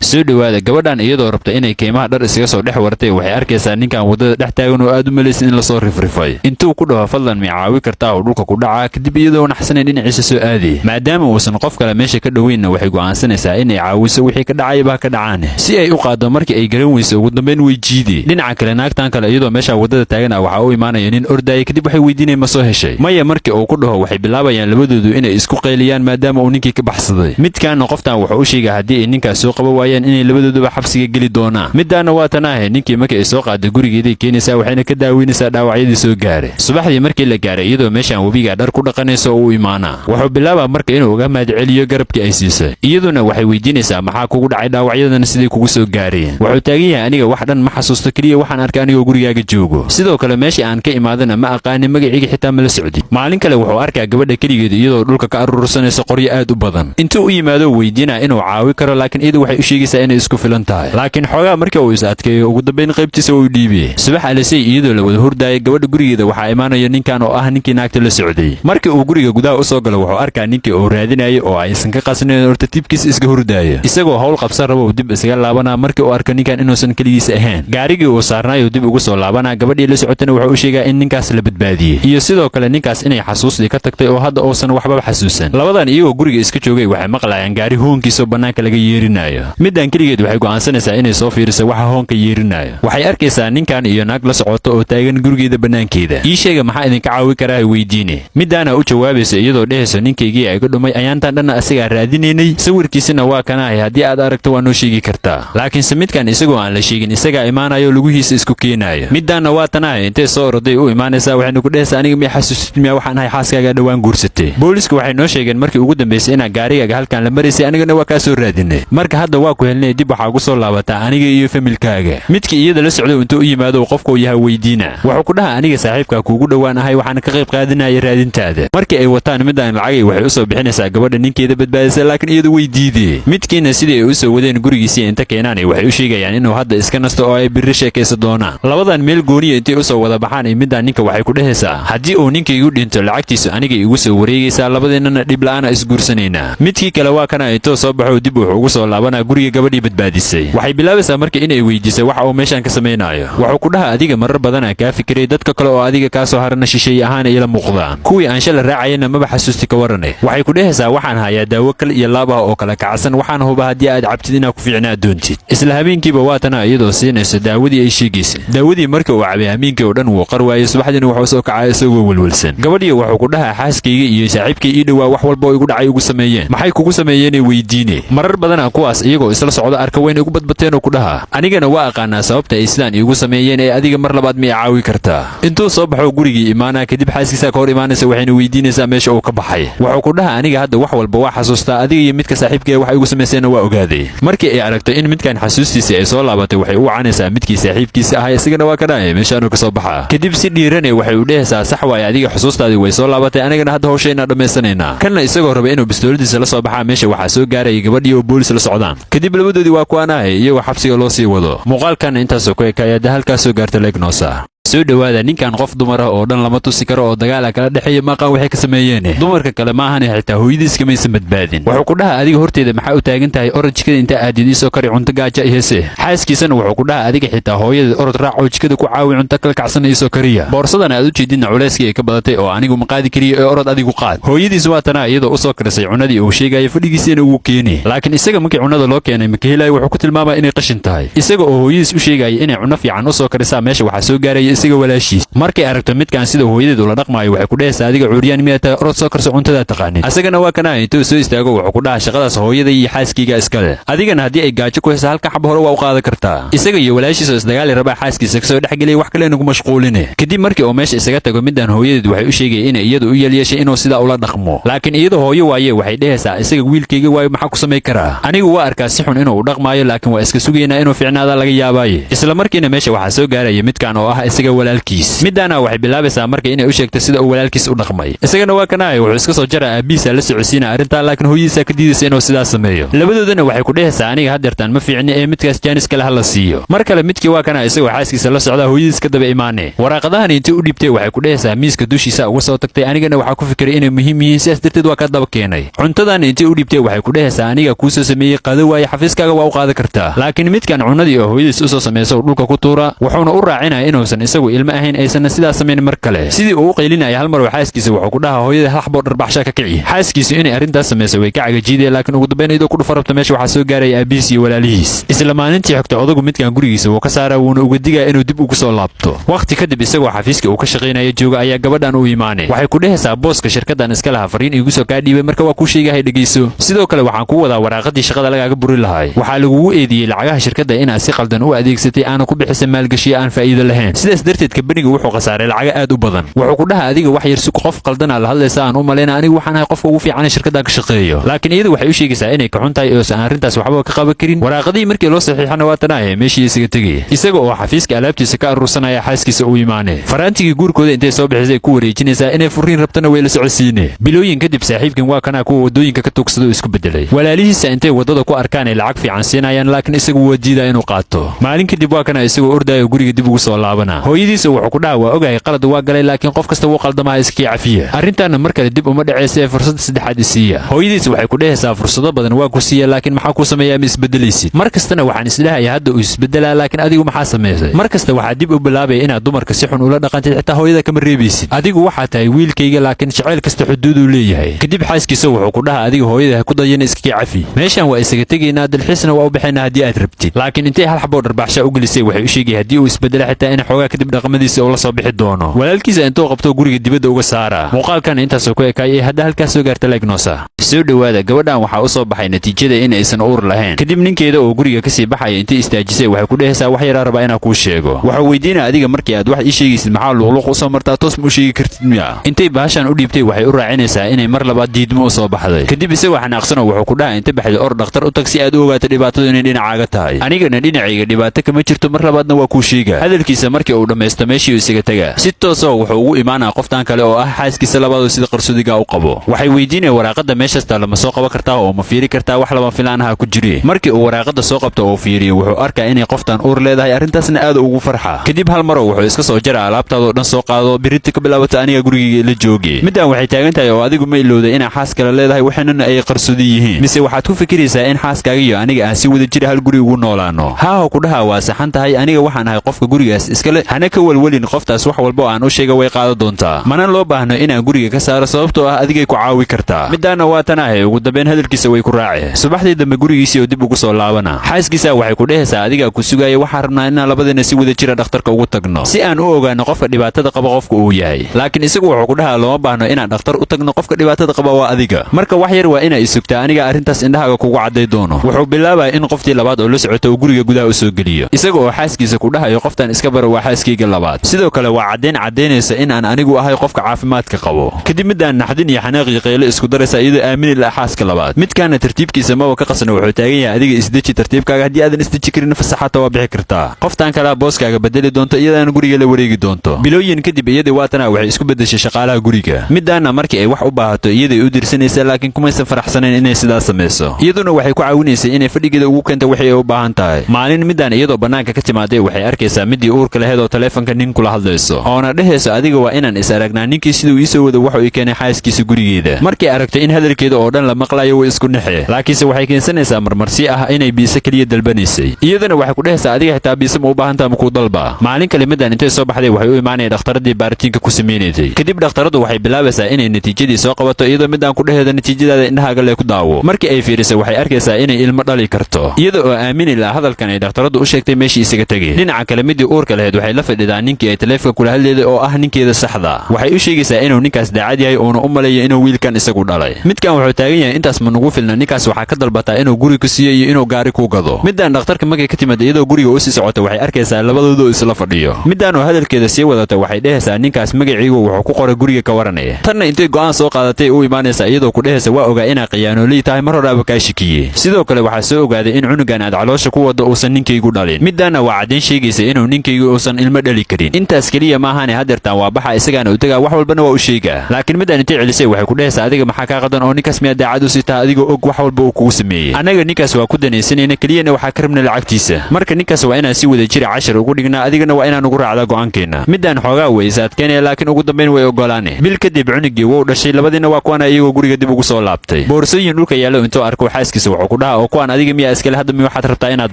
soo dhawaada gabadhan iyadoo rabta inay keymaha dhar isaga soo dhex wartay waxay arkaysaa ninkan wadada dhex taagan oo aad u malaysan in la soo rifrifay intuu ku dhaho fadlan mi caawi kartaa oo dhulka ku dhaca kadib iyadoo naxsanayn dhinaciisa soo aaday maadaama uusan qof kale meesha ka dhaweynna waxay go'aansanaysaa inay caawiso wixii ka dhacayba ka dhacaan si ay u qaado markii ay garan weyso ugu dambeyn way jiiday dhinaca kale naagtan kale iyadoo meesha wadada taagan waxa uu imaanaya nin ordaya kadib waxay weydiinay ma soo heshay maya markii uu ku dhaho waxay bilaabayaan labadoodu inay isku qeyliyaan maadaama uu ninkii ka baxsaday midkaan qoftan wuxuu u sheegay haddii ay ninkaas soo qaba waayaan inay labadooduba xabsiga geli doonaan midaana waa tanaahe ninkii markii ay soo qaaday gurigeeday keenaysaa waxayna ka daaweynaysaa dhaawacyadii soo gaaray subaxdii markii la gaaray iyadoo meeshaan webiga dhar ku dhaqanayso uu imaanaa wuxuu bilaabaa marka inuu uga mahadceliyo garabkii ay siisay iyaduna waxay weydiinaysaa maxaa kugu dhacay dhaawacyadan siday kugu soo gaareen wuxuu taagan yahay aniga wax dhan ma xasuusto keliya waxaan arkay anigoo gurigaaga joogo sidoo kale meeshii aan ka imaadana ma aqaanin magaciiga xitaa ma la socdi maalin kale wuxuu arkaa gabadha keligeed iyadoo dhulka ka aruursanaysa qoryo aad u badan intuu u yimaado weydiinaa inuu caawi karo laakiin iyadu waxay u sheegaysaa inay isku filan tahay laakiin xoogaa markii uu is adkeeyo ugu dambeyn qaybtiisa uu dhiibiyey subax alisay iyadoo la wada hurdaayay gabadha gurigeeda waxaa imaanaya ninkan oo ah ninkii naagta la socday markii uu guriga gudaha u soo galo wuxuu arkaa ninkii uu raadinayay oo aysan ka qasnayn horta tibkiisa iska hurdaaya isagoo hawl qabsan raba uu dib isaga laabanaa markii uu arko ninkan inuusan keligiisa ahayn gaarigii uu saarnaayo dib ugu soo laabanaa gabadhii la socotana wuxuu u sheegaa in ninkaas la badbaadiyey iyo sidoo kale ninkaas inay xasuusdii ka tagtay oo hadda uusan waxbaba xasuusan labadan iyagoo guriga iska joogay waxay maqlayaan gaari hoonkiisoo bannaanka laga yeerinayo midaan keligeed waxay go'aansanaysaa inay soo fiiriso waxa hoonka yeerinayo waxay arkaysaa ninkan iyo naag la socoto oo taagan gurigeeda bannaankeeda ii sheega maxaa idinka caawi karaa weydiine midaana u jawaabaysa iyadoo dhehayso ninkaygii ay ka dhumay ayaantan dhanna asigaa raadinaynay sawirkiisina waa kanaahay haddii aad aragto waa noo sheegi kartaa laakiinse midkan isagoo aan la sheegin isagaa imaanayo lugihiisa isku keenaayo midaanna waa tanaahay intay soo oroday u imaanaysaa waxayna ku dhehaysaa aniga miya xasuusid miya waxaan ahay xaaskaaga dhowaan guursatay booliisku waxay noo sheegeen markii ugu dambaysay inaa gaarigaaga halkaan la maraysay anigana waa kaa soo raadinay marka hadda waa ku helnay dib waxaa ugu soo laabataa aniga iyo familkaaga midkii iyada la socday intuu u yimaado qofkuu yahay weydiina wuxuu ku dhaha aniga saaxiibkaa kuugu dhowaan ahay waxaana ka qayb qaadanaya raadintaada markii ay wataan midaan lacagay waxay u soo bixinaysaa gabadha ninkeeda badbaadisay laakiin iyadu way diidee midkiina sidii ay u soo wadeen gurigiisii inta keenaanay waxay u sheegayaan inuu hadda iska nasto oo ay birri sheekaysa doonaan labadan meel gooniya intay u soo wada baxaan iyo midaan ninka waxay ku dhehaysaa haddii uu ninka igu dhinto lacagtiisu aniga igu soo wareegaysaa labadeennana dhib la'aana isguursanaynaa midkii kale waa kana intoo soo baxo dib wuxuu ugu soo laabanaa guriga gabadhii badbaadisay waxay bilaabaysaa marka inay weydiisay waxa uu meeshaan ka samaynayo wuxuu ku dhaha adiga marar badanaa kaa fikiray dadka kale oo adiga kaa soo harana shisheeye ahaana ila muuqdaan kuwii aan shala raacayana maba xasuusti ka warane waxay ku dhehaysaa waxaan hayaa daawo kal iyo laab ah oo kala kacsan waxaan huba haddii aad cabtid inaad ku fiicnaa doontid isla habeenkiiba waa tana iyadoo siinayso daawadii ay sheegaysay daawadii marka uu cabay habeenkii oo dhan wuu qar waayey subaxdiina wuxuu soo kacay isagoo welwelsan gabadhii wuxuu ku dhahaa xaaskayga iyo saaxiibkay ii dhowaa wax walba oo igu dhacay ugu sameeyeen maxay kugu sameeyeenay weydiine marar badanaa kuwaas iyagoo isla socdo arka wayna igu badbateen oo ku dhahaa anigana waa aqaanaa sababta ay islaan iigu sameeyeen ee adiga mar labaad miyay caawi kartaa intuu soo baxo gurigii imaanaa kadib xaaskiisa ka hor imaanaysa waxayna weydiinaysaa meesha uu ka baxay wuxuu ku dhahaa aniga hadda wax walba waa xasuustaa adiga iyo midka saaxiibkee wax igu samaysayna waa ogaaday markii ay aragto in midkan xasuustiisa ay soo laabatay waxay u wacanaysaa midkii saaxiibkiisa ahaa isagana waa ka dhahay meeshaanuu ka soo baxaa kadib si dhiirane waxay u dhehaysaa sax waaye adiga xusuustaadii way soo laabatay anigana hadda hawshayna dhammaysanaynaa kanna isagoo raba inuu bistooladiisa la soo baxaa meesha waxaa soo gaarayay gabadhii oo boolis la socdaan kadib labadoodii waa kuwaan ahay iyagoo xabsiga loo sii wado muuqaalkan intaasoo ku eka ayaa halkaas soo gaarta leegnoosa soo dhawaada ninkan qof dumar ah oo dhan lama tusi karo oo dagaala kala dhexeeya maqan waxay ka sameeyeen dumarka kale ma ahan xitaa hooyadiis kama aysan badbaadin wuxuu ku dhaha adiga horteeda maxaa u taagan tahay orod jikada inta aadid isoo kari cunto gaaja iyo heese xaaskiisana wuxuu ku dhaha adiga xitaa hooyadeed orod raac oo jikada ku caawi cunto kala kacsan isoo kariya boorsadan aad u jeedinna culayskii ay ka badatay oo anigu ma qaadi kariyo ee orod adigu qaad hooyadiis waa tanaa iyadoo u soo karisay cunadii uu sheegaya fadhigiisina ugu keeni laakiin isaga markii cunada loo keenay ma ka helayo wuxuu ku tilmaamay inay qashin tahay isaga oo hooyadiis u sheegaya inay cunno fiican u soo karisaa meesha waxaa soo gaaraya isaga walaashiis markay aragto midkan sida hooyadeed ula dhaqmaayo waxay ku dhehaysaa adiga cuuriyaan miyaa tahay orod soo karso cuntada taqaanin asagana waa kana intuu soo istaago wuxuu ku dhaha shaqadaas hooyada iyo xaaskayga iskale adigana haddii ay gaajo ku haysa halka xab hore waa u qaadan kartaa isaga iyo walaashiisa isdagaali rabaa xaaskiisa kasoo dhexgeliyay wax kale nagu mashquuline kadib markii uu meesha isaga tago midaan hooyadeed waxay u sheegay inay iyadu u yeelyeeshay inuu sidaa ula dhaqmo laakiin iyadoo hooyo waaye waxay dhehaysaa isaga wiilkayga waayo maxaa ku samay karaa anigu waa arkaa si xun inuu u dhaqmaayo laakiin waa iska sugaynaa inuu fiicnaada laga yaabaaye isla markiina meesha waxaa soo gaaraya midkan oo ah isaga aniga walaalkiis. Midaana waxay bilaabaysaa marka inay u sheegto sida uu walaalkiis u dhaqmay. Isagana waa kanaay wuxuu iska soo jaraa aabiisa la socodsiina arrinta laakiin hooyadiisa ka diidaysa inuu sidaas sameeyo. Labadoodana waxay ku dhehaysaa aniga hadeertaan ma fiicni ee midkaas jaanis kale ha la siiyo. Mar kale midkii waa kana isagoo xaaskiisa la socda hooyadiis ka daba imaanay. Waraaqadahan intii u dhiibtay waxay ku dhehaysaa miiska dushiisa uga soo tagtay anigana waxa ku fikiray inay muhiim yihiin sidaas darteed waa ka daba keenay. Cuntadan intii u dhiibtay waxay ku dhehaysaa aniga ku soo sameeyay qado waay xafiiskaaga waa u qaadi kartaa. Laakiin midkan cunadii oo hooyadiis u soo sameeyay dhulka ku tuura wuxuuna u raacinaa inuusan isagu ilmo ahayn aysan sidaas sameyn mar kale. Sidii uu u qeylinay hal mar xaaskiisa wuxuu ku dhahaa hooyada hal xabo dharbaxsha ka kici. Xaaskiisu inay arrintaas sameysay way ka cagajiiday laakiin ugu dambeyn iyadoo ku dhufarabta meesha waxa soo gaaray aabiis iyo walaalihiis. Isla maalintii xigta odagu midkan gurigiisa uu ka saaray wuuna uga digaa inuu dib ugu soo laabto. Waqti kadib isagoo xafiiska uu ka shaqeynaya jooga ayaa gabadhan u iimaanay. Waxay ku dhehaysaa booska shirkaddan iska laha fariin igu soo ka dhiibay marka waa ku sheegahay dhageyso. Sidoo kale waxaan ku wadaa waraaqadii shaqada lagaaga buri lahaay. Waxaa lagugu eediyay lacagaha shirkadda inaad si qaldan u adeegsatay aan ku bixisay maalgashi aan faa'iido lahayn. Sidaas darteed kabaniga wuxuu khasaaray lacag aad u badan. Wuxuu ku dhahaa adiga wax yar si qof qaldan la hadlaysa aan u maleynaa anigu waxaan ahay qofka ugu fiican ee shirkaddan ka shaqeeyo. Laakiin iyadu waxay u sheegaysaa inay ka xun tahay oo aan arrintaas waxba ka qaban karin. Waraaqadii markii loo saxiixana waa tanaaye meeshii isaga tagay. Isaga oo xafiiska alaabtiisa ka urursanaya xaaskiisa u iimaanay. Faraantigii guurkooda intay soo bixisay ku wareejinaysaa inay furiin rabtana way la socodsiinay. Bilooyin kadib saaxiibkan waa kana kuwa wadooyinka ka tuugsado isku bedelay. Walaalihiisa intay wadada ku arkaan ay lacag fiican siinayaan laakiin isagu waa diidaa inuu qaato. Maalin kadib waa kana isagoo ordayo guriga dib ugu soo laabana. Hooyadiisa wuxuu ku dhahaa waa ogahay qalad waa galay laakiin qof kasta wuu qaldamaa iskii cafiya. Arrintaana mar kale dib uma dhaceysay fursad saddexaad isiiya. Hooyadiisa waxay ku dhehaysaa fursado badan waa ku siiya laakiin maxaa ku sameeyaa ma isbedelaysid. Mar kastana waxaan isleeyahay hadda uu isbedelaa laakiin adigu maxaa sameysay. Mar kasta waxaa dib u bilaabay inaad dumarka si xun ula dhaqantid xitaa hooyada kama reebaysid. Adigu waxaa tahay wiilkayga laakiin jacayl kasta xuduud uu leeyahay. Kadib xaaskiisa wuxuu ku dhahaa adiga hooyada ku dayana iskii cafi. Meeshan waa isaga tegaynaa dalxiisna waa u bixinaa haddii aad rabtid. Laakiin intay hal xabo dharbaxsha u gelisay waxay u sheegay haddii uu isbedela xitaa in xoogaa kadib dhaqamadiisa uu la soo bixi doono. Walaalkiisa intuu qabto guriga dibadda uga saara. Muuqaalkan intaas ku ekaayay hadda halkaas soo gaarta leegnoosa. Soo dhawaada gabadhan waxaa u soo baxay natiijada in aysan uur lahayn. Kadib ninkeeda oo guriga ka sii baxay intii istaajisay waxay ku dhehaysaa wax yar raba inaan kuu sheego. Wuxuu weydiinaa adiga markii aad wax ii sheegaysid maxaa luqluq u soo martaa toos ma u sheegi kartid miya. Intay bahashan u dhiibtay waxay u raacinaysaa inay mar labaad diidmo u soo baxday. Kadib isagoo xanaaqsan wuxuu ku dhahaa inta baxday or dhakhtar u tag si aad u ogaato dhibaatadu inay dhinacaaga tahay. Anigana dhinacayga dhibaato kama jirto mar labaadna waa kuu sheega. Hadalkiisa markii uu dhameysto meeshii uu isaga tagaa. Si toos ah wuxuu ugu imaanaa qoftan kale oo ah xaaskiisa labaad oo sida qarsoodiga u qabo. Waxay weydiinayaan waraaqada meeshaas taala ma soo qaban kartaa oo ma fiiri kartaa wax laba filaan ah ku jiray. Markii uu waraaqada soo qabto oo fiiriyo wuxuu arkaa inay qoftan uur leedahay arrintaasna aad ugu farxa. Kadib hal mar wuxuu iska soo jaraa alaabtaada oo dhan soo qaado birita ka bilaabato aniga gurigayga la joogay. Midaan waxay taagan tahay oo adigu ma ilowday inay xaas kale leedahay waxaanna ay qarsoodi yihiin. Mise waxaad ku fikiraysaa in xaaskaaga iyo aniga aan si wada jir hal guri ugu noolaano. Haa ku dhahaa waa saxan tahay aniga waxaan ahay qofka gurigaas iska leh hana ka walwalin qoftaas wax walba aan u sheegay way qaado doontaa. Mana loo baahno inaan guriga ka saaro sababtoo ah adigay ku caawi kartaa. Midaana waa tanahay ugu dambeyn hadalkiisa way ku raaceen. Subaxdii dambe gurigiisa oo dib ugu soo laabana. Xaaskiisa waxay ku dhehaysaa adiga ku sugaya waxaan rabnaa inaan labadeena si wada jir dhakhtarka ugu tagno si aan u ogaano qofka dhibaatada qaba qofka uu yahay. Laakiin isagu wuxuu ku dhahaa loo baahno inaan dhakhtar u tagno qofka dhibaatada qaba waa adiga. Marka wax yar waa inay isugtaa aniga arrintaas indhahaaga kugu caday doono. Wuxuu bilaabay in qoftii labaad oo la socoto guriga gudaha u soo geliyo. Isaga oo xaaskiisa ku dhahayo qoftan iska bar waa xaaskayga labaad. Sidoo kale waa cadeynaysa in aan anigu ahay qofka caafimaadka qabo. Kadib midaan naxdin iyo xanaaqi qeyle isku daraysa iyadoo aamin la xaaska labaad. Midkaana tartiibkiisa ma ka qasna wuxuu taagan yahay adiga isdeji tartiibkaaga haddii aadan isdeji karin fasaxata waa bixi kartaa. Qoftan kale booskaaga bedeli doonto iyadana guriga la wareegi doonto. Bilooyin kadib iyadii waatana waxay isku bedeshay shaqaalaha guriga. Midaana markii ay wax u baahato iyadii u dirsanaysa laakiin kuma aysan faraxsanayn inay sidaas sameeyso. Iyaduna waxay ku caawinaysay inay fadhigeeda ugu keento wixii ay u baahan tahay. Maalin midaan iyadoo banaanka ka timaaday waxay arkaysaa midii uurka lahayd oo taleefanka nin kula hadlayso. Oona dhehayso adiga waa inaan is aragnaa ninkii sidoo ii soo wado waxa uu keenay xaaskiisa gurigeeda. Markii aragtay in hadalkeeda oo dhan la maqlayo way isku naxay. Laakiinse waxay keensanaysaa marmarsi ah inay biisa kaliya dalbanaysay. Iyaduna waxay ku dhehaysaa adiga xitaa biisa ma u baahan tahay ku dalba. Maalin kale midaan intay soo baxday waxay u imaanay dhakhtaradii baaritiinka ku sameeyay. Kadib dhakhtaradu waxay bilaabaysaa inay natiijadii soo qabato iyadoo midaan ku dhaheeda natiijadaada indhahaaga le ku daawo. Markii ay fiirisay waxay arkaysaa inay ilmo dhali karto. Iyadoo oo aamin la hadalkan ay dhakhtaradu u sheegtay meeshii isaga tagay. Dhinaca kale midii uurka lahayd waxay la fadhidaa ninkii ay taleefanka kula hadleeday oo ah ninkeeda saxda. Waxay u sheegaysaa inuu ninkaas daacad yahay oo u maleeyo inuu wiilkan isagu dhalay. Midkan wuxuu taagan yahay intaas ma nagu filna ninkaas waxa ka dalbataa inuu guri ku siiyo iyo inuu gaari ku gado. Midaan dhakhtarka markay ka timaad iyadoo guriga u sii socota waxay arkaysaa labadoodu isla fadhiyo. Midaan oo hadalkeeda sii wadata waxay dhehaysaa ninkaas magaciigu wuxuu ku qoray guriga ka waranaya. Tanna intay go'aan soo qaadatay u imaanaysaa iyadoo ku dhehaysa waa ogaa inay khiyaanoolay tahay mar hore ka shikiyay. Sidoo kale waxaa soo ogaaday in cunugan aad caloosha ku wado uusan ninkaygu dhalin. Midaana waa cadeyn sheegaysa inuu ninkaygu uusan ilmo ilma dhali karin. Intaas kaliya maahane hadeertaan waa baxa isagaana u tagaa wax walbana waa u sheegaa. Laakiin midaan intay celisay waxay ku dhehaysaa adiga maxaa ka qadan oo ninkaas miyaa daacad u sitaa adigoo og wax walba uu kugu sameeyay. Anaga ninkaas waa ku danaysanayna kaliyana waxaa ka rabna lacagtiisa. Marka ninkaas waa inaan si wada jir cashar ugu dhignaa adigana waa inaan ugu raacdaa go'aankeena. Midaan xoogaa weysa adkeynaya laakiin ugu dambeyn way ogolaanay. Bil kadib cunugii wuu dhashay labadiina waa kuwana iyagoo guriga dib ugu soo laabtay. Boorsooyin dhulka yaalo intuu arko xaaskiisa wuxuu ku dhahaa oo kuwan adiga miyaa iskale hadda mi waxaad rabtaa inaad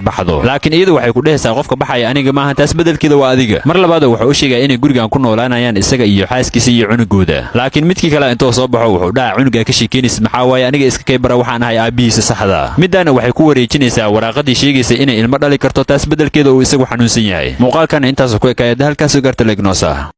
baxdo. Laakiin iyadu waxay ku dhehaysaa qofka baxaya aniga maaha taas bedelkeeda waa adiga. Mar labaad wuxuu u sheegay inay gurigan ku noolaanayaan isaga iyo xaaskiisa iyo cunugooda. Laakiin midkii kale intuu soo baxo wuxuu dhahaa cunuga ka sheekeynaysa maxaa waaye aniga iska kay bara waxaan ahay aabihiisa saxda. Midana waxay ku wareejinaysaa waraaqadii sheegaysa inay ilmo dhali karto taas bedelkeeda uu isagu xanuunsan yahay. Muuqaalkan intaas ku ekaayay halkaas u garta leegnosa.